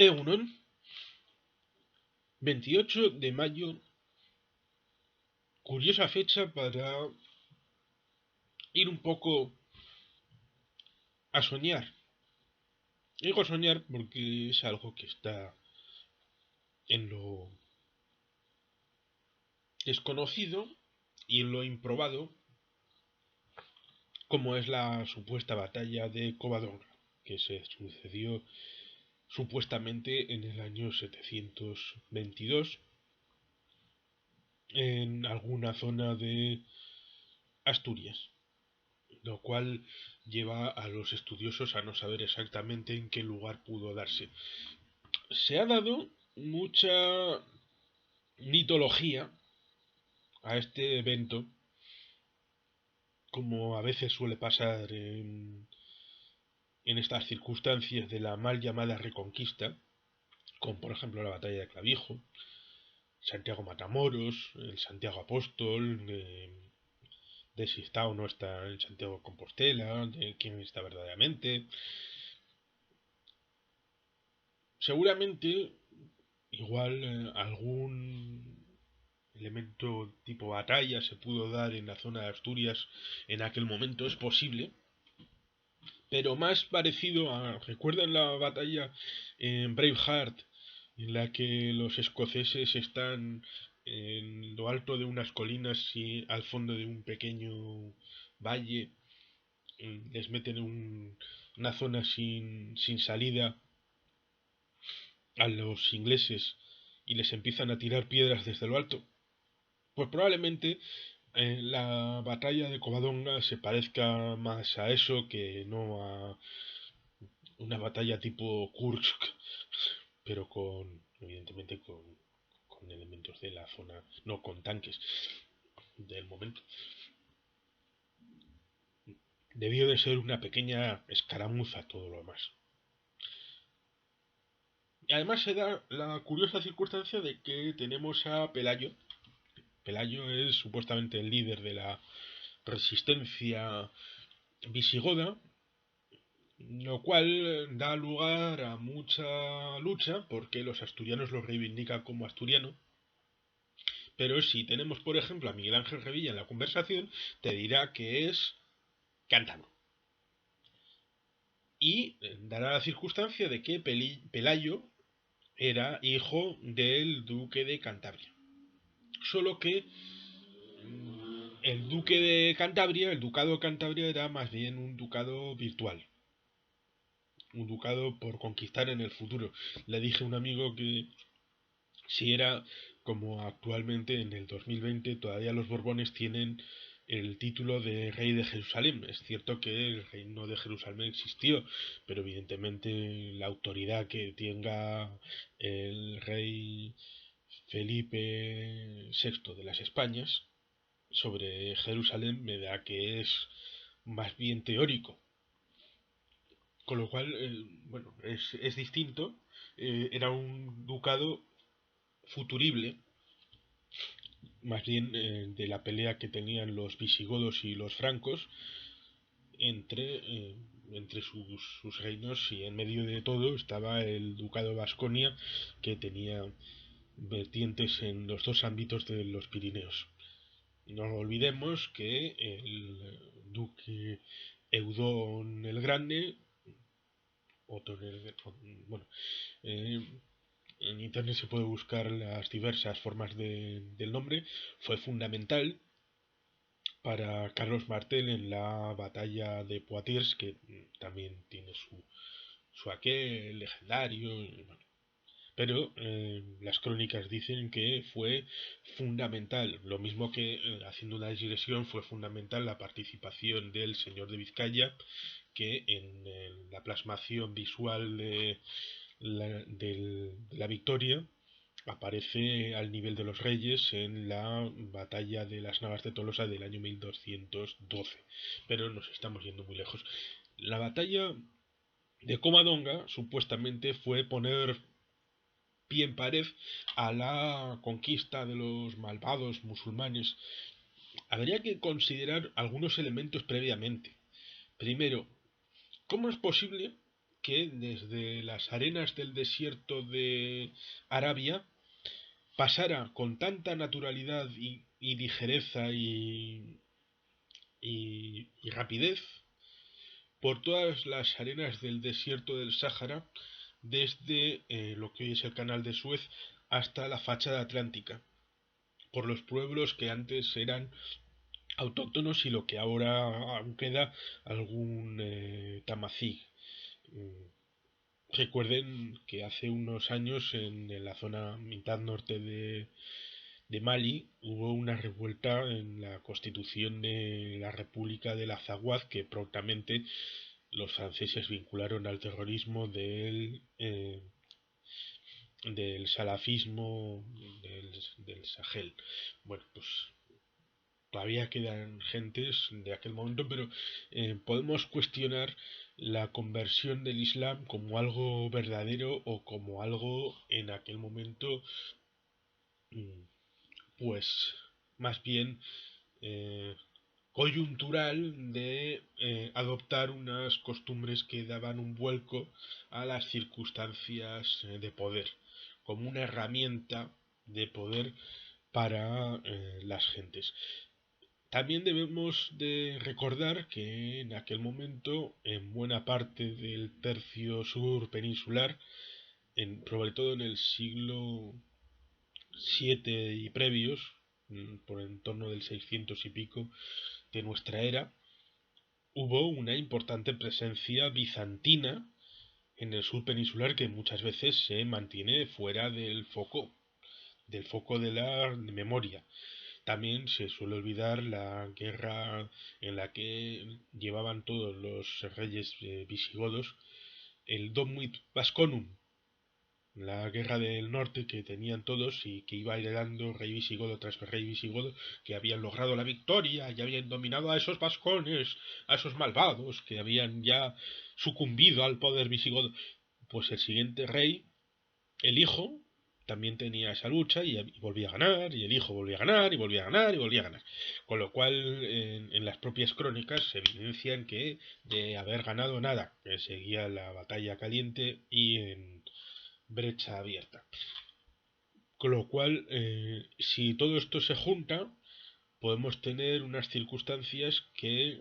Egunon, 28 de mayo, curiosa fecha para ir un poco a soñar. Digo soñar porque es algo que está en lo desconocido y en lo improbado, como es la supuesta batalla de Covadonga, que se sucedió supuestamente en el año 722 en alguna zona de Asturias, lo cual lleva a los estudiosos a no saber exactamente en qué lugar pudo darse. Se ha dado mucha mitología a este evento, como a veces suele pasar en estas circunstancias de la mal llamada Reconquista, como por ejemplo la batalla de Clavijo, Santiago Matamoros, el Santiago Apóstol, de si está o no está en Santiago de Compostela, de quién está verdaderamente. Seguramente, igual algún elemento tipo batalla se pudo dar en la zona de Asturias en aquel momento, es posible, pero más parecido a... ¿Recuerdan la batalla en Braveheart, en la que los escoceses están en lo alto de unas colinas y al fondo de un pequeño valle les meten en una zona sin salida a los ingleses y les empiezan a tirar piedras desde lo alto? Pues probablemente la batalla de Covadonga se parezca más a eso que no a una batalla tipo Kursk, pero evidentemente con elementos de la zona, no con tanques del momento. Debió de ser una pequeña escaramuza todo lo demás. Y además se da la curiosa circunstancia de que tenemos a Pelayo. Pelayo es supuestamente el líder de la resistencia visigoda, lo cual da lugar a mucha lucha porque los asturianos lo reivindican como asturiano. Pero si tenemos, por ejemplo, a Miguel Ángel Revilla en la conversación, te dirá que es cántabro. Y dará la circunstancia de que Pelayo era hijo del duque de Cantabria. Solo que el duque de Cantabria, el ducado de Cantabria era más bien un ducado virtual. Un ducado por conquistar en el futuro. Le dije a un amigo que si era como actualmente en el 2020 todavía los Borbones tienen el título de rey de Jerusalén. Es cierto que el reino de Jerusalén existió, pero evidentemente la autoridad que tenga el rey Felipe VI de las Españas sobre Jerusalén me da que es más bien teórico. Con lo cual, bueno, es distinto. Era un ducado futurible, más bien de la pelea que tenían los visigodos y los francos entre sus reinos, y en medio de todo estaba el ducado de Vasconia, que tenía vertientes en los dos ámbitos de los Pirineos. No olvidemos que el duque Eudón el Grande, bueno, eh, en internet se puede buscar las diversas formas del nombre, fue fundamental para Carlos Martel en la batalla de Poitiers, que también tiene su aquel legendario. Bueno, pero las crónicas dicen que fue fundamental, lo mismo que haciendo una digresión fue fundamental la participación del señor de Vizcaya, que en la plasmación visual de la victoria aparece al nivel de los reyes en la batalla de las Navas de Tolosa del año 1212, pero nos estamos yendo muy lejos. La batalla de Covadonga supuestamente fue poner pie en pared a la conquista de los malvados musulmanes. Habría que considerar algunos elementos previamente. Primero, ¿cómo es posible que desde las arenas del desierto de Arabia pasara con tanta naturalidad y ligereza y rapidez por todas las arenas del desierto del Sáhara, desde lo que hoy es el canal de Suez hasta la fachada atlántica, por los pueblos que antes eran autóctonos y lo que ahora aún queda algún tamazig. Recuerden que hace unos años en la zona mitad norte de Mali hubo una revuelta en la constitución de la República del Azawad que prontamente los franceses vincularon al terrorismo del salafismo del Sahel. Bueno, pues todavía quedan gentes de aquel momento, pero podemos cuestionar la conversión del Islam como algo verdadero o como algo en aquel momento, pues más bien eh, coyuntural de adoptar unas costumbres que daban un vuelco a las circunstancias de poder, como una herramienta de poder para las gentes. También debemos de recordar que en aquel momento, en buena parte del tercio sur peninsular, sobre todo en el siglo VII y previos, por en torno del 600 y pico de nuestra era, hubo una importante presencia bizantina en el sur peninsular que muchas veces se mantiene fuera del foco de la memoria. También se suele olvidar la guerra en la que llevaban todos los reyes visigodos, el Domuit Vasconum, la guerra del norte que tenían todos y que iba heredando rey visigodo tras rey visigodo, que habían logrado la victoria y habían dominado a esos vascones, a esos malvados que habían ya sucumbido al poder visigodo. Pues el siguiente rey, el hijo, también tenía esa lucha y volvía a ganar, y el hijo volvía a ganar, y volvía a ganar, y volvía a ganar. Con lo cual, en las propias crónicas se evidencian que de haber ganado nada, que seguía la batalla caliente y en brecha abierta. Con lo cual, si todo esto se junta, podemos tener unas circunstancias que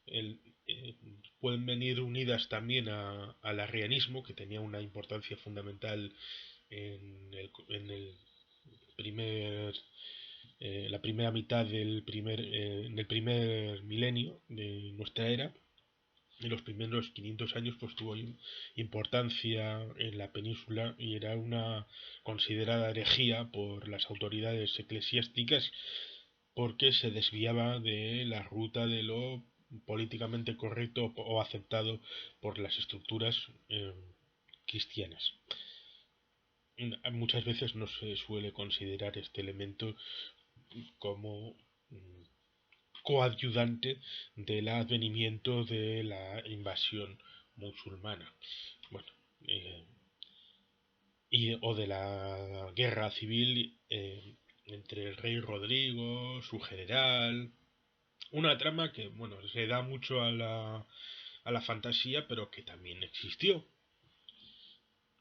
el, eh, pueden venir unidas también al arrianismo, que tenía una importancia fundamental en el primer la primera mitad en el primer milenio de nuestra era. En los primeros 500 años pues tuvo importancia en la península y era una considerada herejía por las autoridades eclesiásticas porque se desviaba de la ruta de lo políticamente correcto o aceptado por las estructuras cristianas. Muchas veces no se suele considerar este elemento como coadyuvante del advenimiento de la invasión musulmana. Bueno, o de la guerra civil entre el rey Rodrigo, su general. Una trama que, bueno, se da mucho a la fantasía, pero que también existió.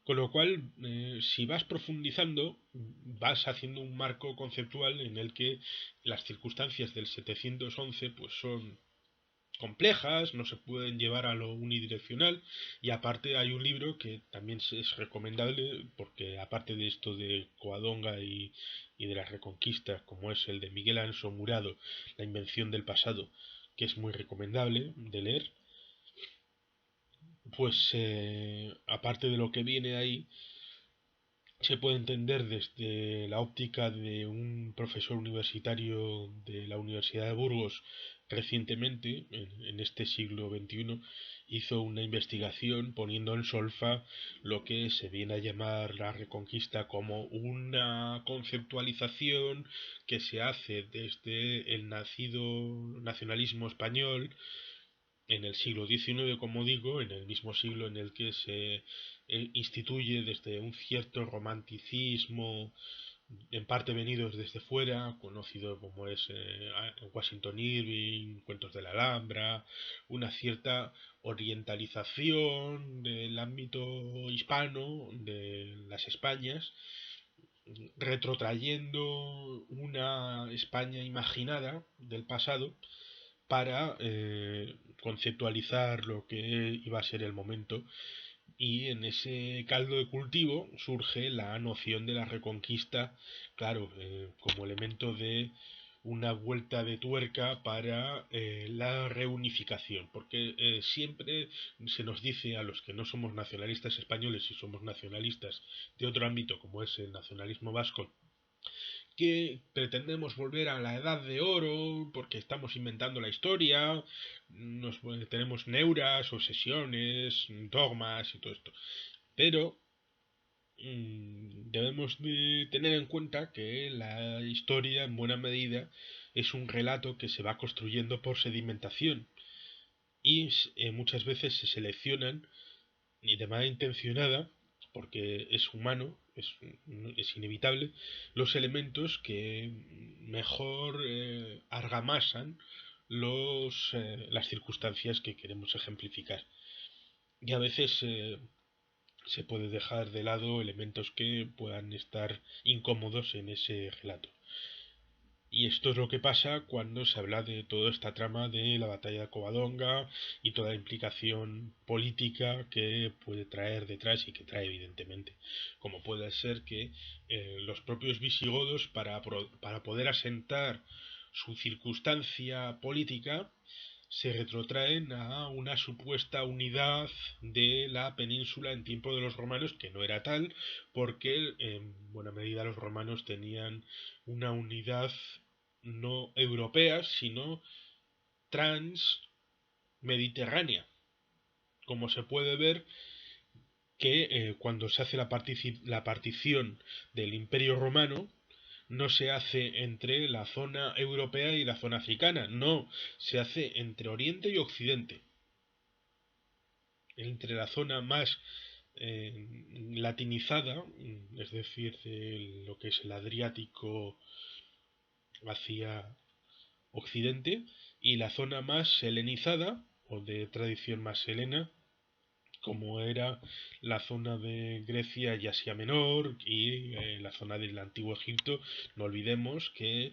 Con lo cual, si vas profundizando, vas haciendo un marco conceptual en el que las circunstancias del 711 pues son complejas, no se pueden llevar a lo unidireccional y aparte hay un libro que también es recomendable porque aparte de esto de Coadonga y de las reconquistas como es el de Miguel Anso Murado, La invención del pasado, que es muy recomendable de leer, pues aparte de lo que viene ahí se puede entender desde la óptica de un profesor universitario de la Universidad de Burgos recientemente, en este siglo XXI, hizo una investigación poniendo en solfa lo que se viene a llamar la Reconquista como una conceptualización que se hace desde el nacido nacionalismo español en el siglo XIX, como digo, en el mismo siglo en el que se instituye desde un cierto romanticismo en parte venidos desde fuera, conocido como es Washington Irving, Cuentos de la Alhambra, una cierta orientalización del ámbito hispano, de las Españas, retrotrayendo una España imaginada del pasado para conceptualizar lo que iba a ser el momento, y en ese caldo de cultivo surge la noción de la reconquista, claro, como elemento de una vuelta de tuerca para la reunificación, porque siempre se nos dice a los que no somos nacionalistas españoles y somos nacionalistas de otro ámbito como es el nacionalismo vasco, que pretendemos volver a la edad de oro porque estamos inventando la historia, tenemos neuras, obsesiones, dogmas y todo esto. Pero debemos de tener en cuenta que la historia en buena medida es un relato que se va construyendo por sedimentación y muchas veces se seleccionan y de manera intencionada, porque es humano, es inevitable, los elementos que mejor argamasan las circunstancias que queremos ejemplificar. Y a veces se puede dejar de lado elementos que puedan estar incómodos en ese relato. Y esto es lo que pasa cuando se habla de toda esta trama de la batalla de Covadonga y toda la implicación política que puede traer detrás y que trae evidentemente. Como puede ser que los propios visigodos, para poder asentar su circunstancia política, se retrotraen a una supuesta unidad de la península en tiempo de los romanos, que no era tal, porque en buena medida los romanos tenían una unidad no europea, sino transmediterránea. Como se puede ver que cuando se hace la partición del Imperio Romano, no se hace entre la zona europea y la zona africana, no, se hace entre Oriente y Occidente, entre la zona más latinizada, es decir, de lo que es el Adriático hacia Occidente, y la zona más helenizada o de tradición más helena, como era la zona de Grecia y Asia Menor y la zona del Antiguo Egipto. No olvidemos que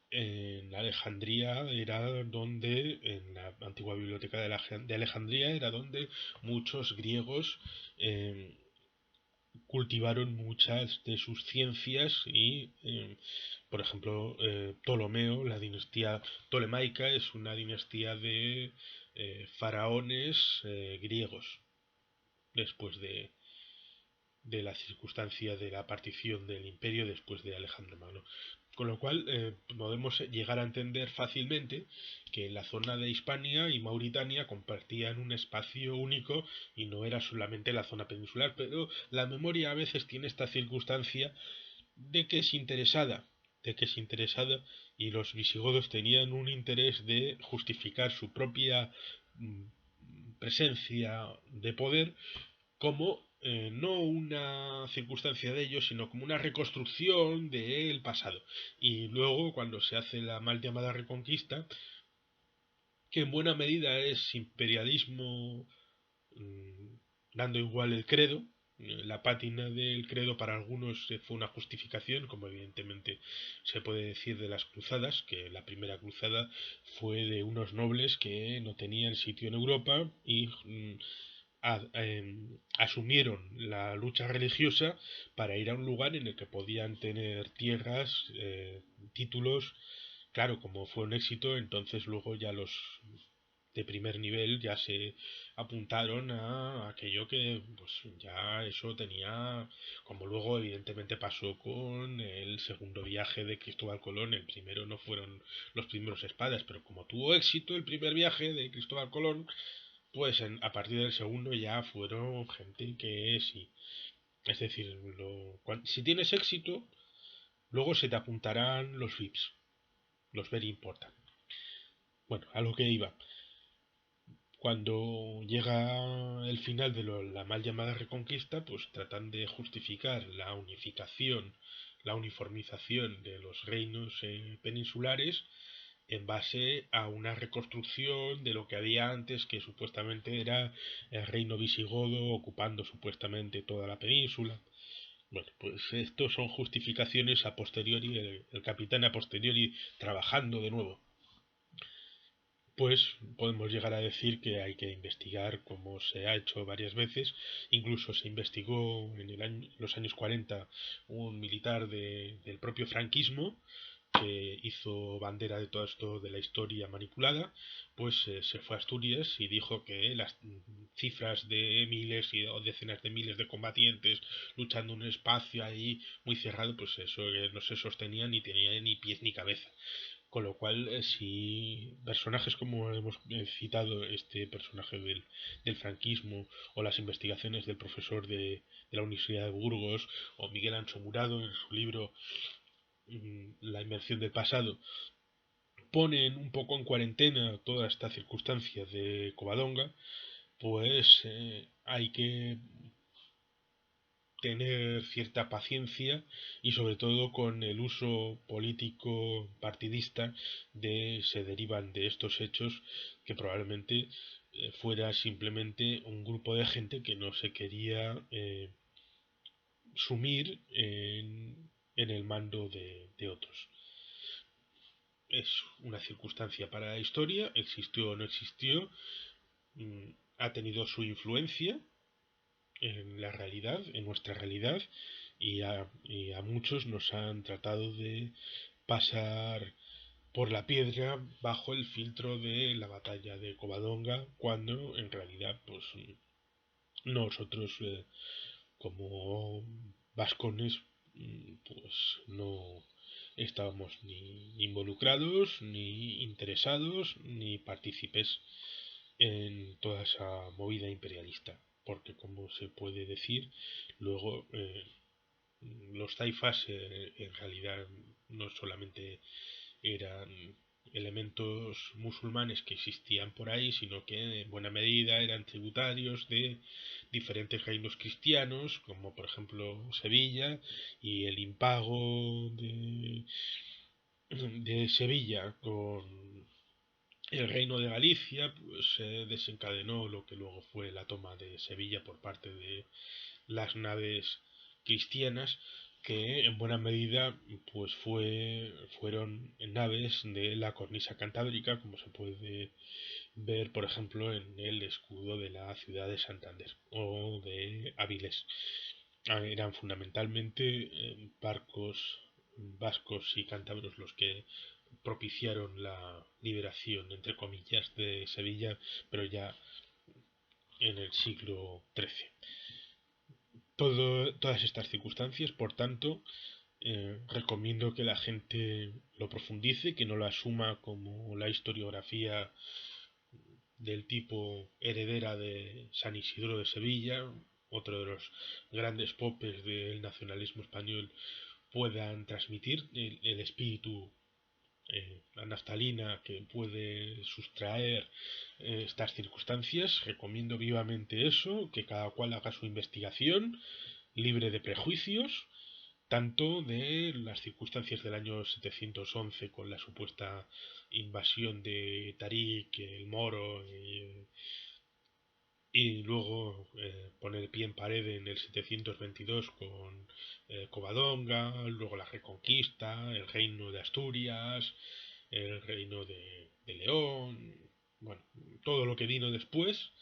en Alejandría era donde, en la antigua biblioteca de Alejandría, era donde muchos griegos eh, cultivaron muchas de sus ciencias y, por ejemplo, Ptolomeo, la dinastía tolemaica, es una dinastía de faraones griegos después de la circunstancia de la partición del imperio después de Alejandro Magno. Con lo cual podemos llegar a entender fácilmente que la zona de Hispania y Mauritania compartían un espacio único y no era solamente la zona peninsular, pero la memoria a veces tiene esta circunstancia de que es interesada, y los visigodos tenían un interés de justificar su propia presencia de poder como no una circunstancia de ello, sino como una reconstrucción del pasado. Y luego, cuando se hace la mal llamada reconquista, que en buena medida es imperialismo dando igual el credo, la pátina del credo para algunos fue una justificación, como evidentemente se puede decir de las cruzadas, que la primera cruzada fue de unos nobles que no tenían sitio en Europa y asumieron la lucha religiosa para ir a un lugar en el que podían tener tierras, títulos. Claro, como fue un éxito, entonces luego ya los de primer nivel ya se apuntaron a aquello que pues ya eso tenía, como luego evidentemente pasó con el segundo viaje de Cristóbal Colón. El primero no fueron los primeros espadas, pero como tuvo éxito el primer viaje de Cristóbal Colón, pues a partir del segundo ya fueron gente que sí. Es decir, si tienes éxito, luego se te apuntarán los VIPs, los very important. Bueno, a lo que iba. Cuando llega el final de la mal llamada Reconquista, pues tratan de justificar la unificación la uniformización de los reinos peninsulares en base a una reconstrucción de lo que había antes, que supuestamente era el reino visigodo ocupando supuestamente toda la península. Bueno, pues estos son justificaciones a posteriori, el capitán a posteriori trabajando de nuevo. Pues podemos llegar a decir que hay que investigar, como se ha hecho varias veces. Incluso se investigó en los años 40 un militar del propio franquismo que hizo bandera de todo esto de la historia manipulada, pues se fue a Asturias y dijo que las cifras de miles o decenas de miles de combatientes luchando en un espacio ahí muy cerrado, pues eso no se sostenía ni tenía ni pies ni cabeza. Con lo cual, si personajes como hemos citado, este personaje del franquismo, o las investigaciones del profesor de la Universidad de Burgos, o Miguel Ancho Murado en su libro La invención del pasado, ponen un poco en cuarentena toda esta circunstancia de Covadonga, pues hay que tener cierta paciencia y sobre todo con el uso político partidista se derivan de estos hechos que probablemente fuera simplemente un grupo de gente que no se quería sumir en el mando de otros. Es una circunstancia para la historia, existió o no existió, ha tenido su influencia en la realidad, en nuestra realidad, y a muchos nos han tratado de pasar por la piedra bajo el filtro de la batalla de Covadonga, cuando en realidad pues nosotros como vascones pues no estábamos ni involucrados, ni interesados, ni partícipes en toda esa movida imperialista, porque como se puede decir, luego los taifas en realidad no solamente eran elementos musulmanes que existían por ahí, sino que en buena medida eran tributarios de diferentes reinos cristianos, como por ejemplo Sevilla, y el impago de Sevilla con el reino de Galicia, pues desencadenó lo que luego fue la toma de Sevilla por parte de las naves cristianas, que en buena medida pues fueron naves de la cornisa cantábrica, como se puede ver por ejemplo en el escudo de la ciudad de Santander o de Avilés. Eran fundamentalmente barcos vascos y cántabros los que propiciaron la liberación, entre comillas, de Sevilla, pero ya en el siglo XIII. Todas estas circunstancias, por tanto, recomiendo que la gente lo profundice, que no lo asuma como la historiografía del tipo heredera de San Isidro de Sevilla, otro de los grandes popes del nacionalismo español, puedan transmitir el espíritu, la naftalina que puede sustraer estas circunstancias. Recomiendo vivamente eso, que cada cual haga su investigación libre de prejuicios, tanto de las circunstancias del año 711 con la supuesta invasión de Tarik, el moro, y luego poner pie en pared en el 722 con Covadonga, luego la Reconquista, el reino de Asturias, el reino de León, bueno, todo lo que vino después,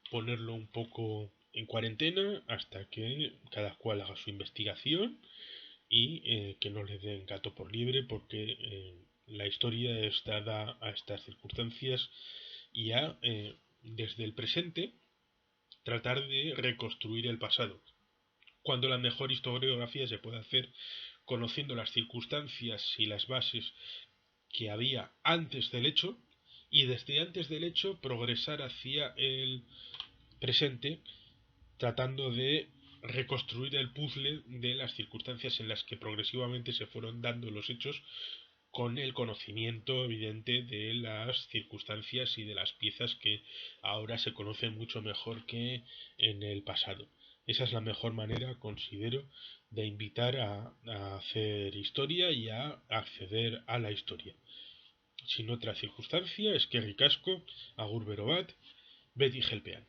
ponerlo un poco en cuarentena hasta que cada cual haga su investigación y que no le den gato por liebre, porque la historia es dada a estas circunstancias y desde el presente, tratar de reconstruir el pasado, cuando la mejor historiografía se puede hacer conociendo las circunstancias y las bases que había antes del hecho, y desde antes del hecho progresar hacia el presente, tratando de reconstruir el puzzle de las circunstancias en las que progresivamente se fueron dando los hechos, con el conocimiento evidente de las circunstancias y de las piezas que ahora se conocen mucho mejor que en el pasado. esa es la mejor manera, considero, de invitar a hacer historia y a acceder a la historia. Sin otra circunstancia, eskerrik asko, agur bero bat, beti helpean.